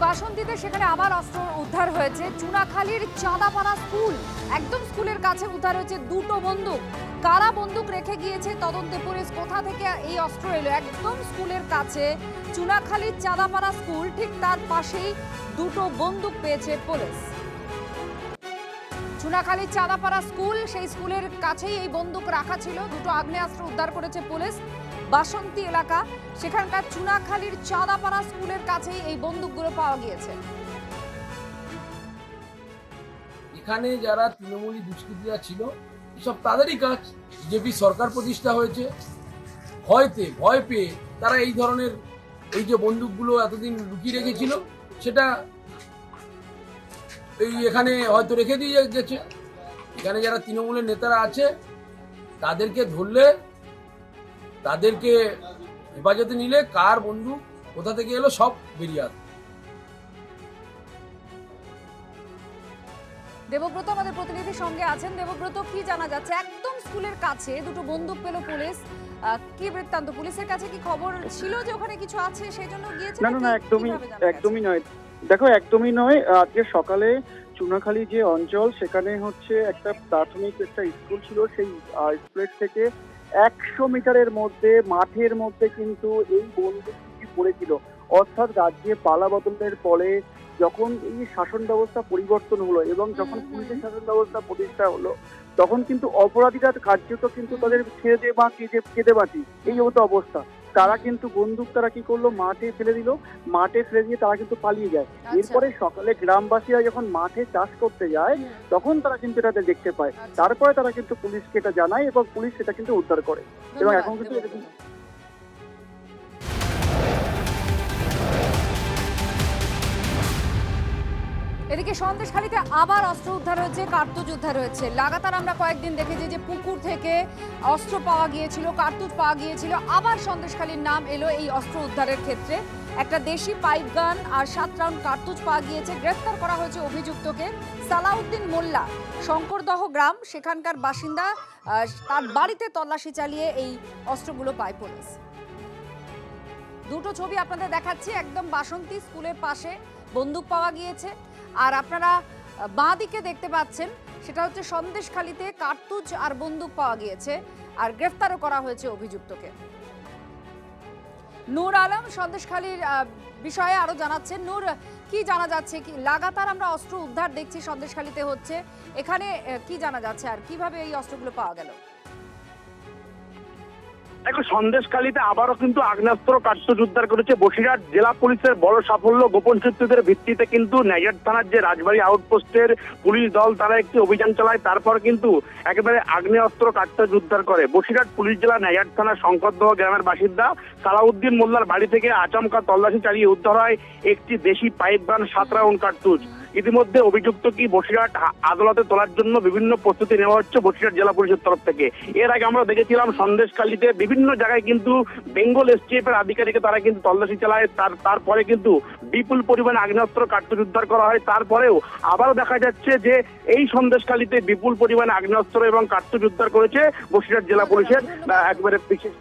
বাসন্তীতে সেখানে আবার অস্ত্র উদ্ধার হয়েছে। চুনাখালীর চাঁদাপাড়া স্কুল, একদম স্কুলের কাছে উদ্ধার হয়েছে দুটো বন্দুক। কারা বন্দুক রেখে গিয়েছে তদন্তে পুলিশ। কোথা থেকে এই অস্ত্র এলো? একদম স্কুলের কাছে চুনাখালীর চাঁদাপাড়া স্কুল, ঠিক তার পাশেই দুটো বন্দুক পেয়েছে পুলিশ। চুনাখালীর চাঁদাপাড়া স্কুল, সেই স্কুলের কাছেই এই বন্দুক রাখা ছিল। দুটো আগ্নেয়াস্ত্র উদ্ধার করেছে পুলিশ। বাসন্তী এলাকা, সেখানকার চুনাখালীর চাঁদাপাড়া স্কুলের কাছেই এই বন্দুকগুলো পাওয়া গিয়েছে। এখানে যারা তৃণমূলী দুষ্কৃতীরা ছিল, এসব তাদেরই কাজ। বিজেপি সরকার প্রতিষ্ঠা হয়েছে, ভয় পেয়ে তারা এই ধরনের এই যে বন্দুকগুলো এতদিন লুকিয়ে রেখেছিল, সেটা এই এখানে হয়তো রেখে দিয়ে গেছে। এখানে যারা তৃণমূলের নেতারা আছে তাদেরকে ধরলে, তাদেরকে হেফাজতে নিলে কার বন্দুক কোথা থেকে এলো সব বেরিয়ে আসবে। দেবব্রত আমাদের প্রতিনিধির সঙ্গে আছেন। দেবব্রত, কি জানা যাচ্ছে? একদম স্কুলের কাছে দুটো বন্দুক পেল পুলিশ, কি বৃত্তান্ত? পুলিশের কাছে কি খবর ছিল যে ওখানে কিছু আছে সেই জন্য গিয়েছে? না, একদমই নয়। দেখো, একদমই নয়। আজকে সকালে চুনাখালী যে অঞ্চল, সেখানে হচ্ছে একটা প্রাথমিক একটা স্কুল ছিল। সেই স্কুলের থেকে 100 মিটারের মধ্যে মাঠের মধ্যে কিন্তু এই বন্দুকটি পড়েছিল। অর্থাৎ রাজ্যে পালা বদলের পরে যখন এই শাসন ব্যবস্থা পরিবর্তন হলো এবং যখন পুলিশের শাসন ব্যবস্থা প্রতিষ্ঠা হলো, তখন কিন্তু অপরাধীরা কার্যত কিন্তু তাদের ছেড়ে দিয়ে বা কেঁদে বাঁচি এই হতো অবস্থা। তারা কিন্তু বন্দুক তারা কি করলো, মাঠে ফেলে দিল। মাঠে ফেলে দিয়ে তারা কিন্তু পালিয়ে যায়। এরপরে সকালে গ্রামবাসীরা যখন মাঠে চাষ করতে যায়, তখন তারা কিন্তু এটা দেখতে পায়। তারপরে তারা কিন্তু পুলিশকে এটা জানায় এবং পুলিশ সেটা কিন্তু উদ্ধার করে। এবং এখন কিন্তু এদিকে সন্দেশখালীতে আবার অস্ত্র উদ্ধার হয়েছে, কার্তুজ উদ্ধার হয়েছে। লাগাতার আমরা কয়েকদিন দেখেছি যে পুকুর থেকে অস্ত্র পাওয়া গিয়েছিল, কার্তুজ পাওয়া গিয়েছিল। আবার সন্দেশখালীর নাম এলো এই অস্ত্র উদ্ধারের ক্ষেত্রে। একটা দেশি পাইপ গান আর 7 রাউন্ড কার্তুজ পাওয়া গিয়েছে। গ্রেফতার করা হয়েছে অভিযুক্তকে। সালাউদ্দিন মোল্লা, শঙ্করদহ গ্রাম, সেখানকার বাসিন্দা। তার বাড়িতে তল্লাশি চালিয়ে এই অস্ত্রগুলো পায় পুলিশ। দুটো ছবি আপনাদের দেখাচ্ছি। একদম বাসন্তী স্কুলের পাশে বন্দুক পাওয়া গিয়েছে, আর আপনারা বাঁ দিকে দেখতে পাচ্ছেন সেটা হচ্ছে সন্দেশখালীতে কার্তুজ আর বন্দুক পাওয়া গিয়েছে, আর গ্রেফতারও করা হয়েছে অভিযুক্তকে। নূর আলম সন্দেশখালীর বিষয়ে আরো জানাচ্ছেন। নূর, কি জানা যাচ্ছে? কি লাগাতার আমরা অস্ত্র উদ্ধার দেখছি সন্দেশখালীতে হচ্ছে, এখানে কি জানা যাচ্ছে আর কিভাবে এই অস্ত্রগুলো পাওয়া গেল? দেখো, সন্দেশখালীতে আবারও কিন্তু আগ্নেয়াস্ত্র কার্তুজ উদ্ধার করেছে বসিরহাট জেলা পুলিশের বড় সাফল্য। গোপন সূত্রদের ভিত্তিতে কিন্তু নাইয়ার থানার যে রাজবাড়ী আউটপোস্টের পুলিশ দল, তারা একটি অভিযান চালায়। তারপর কিন্তু একেবারে আগ্নেয়াস্ত্র কার্তুজ উদ্ধার করে। বসিরহাট পুলিশ জেলা নাইয়ার থানার শঙ্করদহ গ্রামের বাসিন্দা সালাউদ্দিন মোল্লার বাড়ি থেকে আচমকা তল্লাশি চালিয়ে উদ্ধার হয় একটি দেশি পাইপ গান, 7 রাউন্ড কার্তুজ। ইতিমধ্যে অভিযুক্ত কি বসিরহাট আদালতে তোলার জন্য বিভিন্ন প্রস্তুতি নেওয়া হচ্ছে বসিরহাট জেলা পুলিশের তরফ থেকে। এর আগে আমরা দেখেছিলাম সন্দেশখালীতে বিভিন্ন জায়গায় কিন্তু বেঙ্গল এসটিএফ এর আধিকারিক তারা কিন্তু তল্লাশি চালায়। তারপরে কিন্তু বিপুল পরিমাণে আগ্নেয়াস্ত্র কার্তুজ উদ্ধার করা হয়। তারপরেও আবারও দেখা যাচ্ছে যে এই সন্দেশখালীতে বিপুল পরিমাণে আগ্নেয়াস্ত্র এবং কার্তুজ উদ্ধার করেছে বসিরহাট জেলা পুলিশের একবারে বিশেষ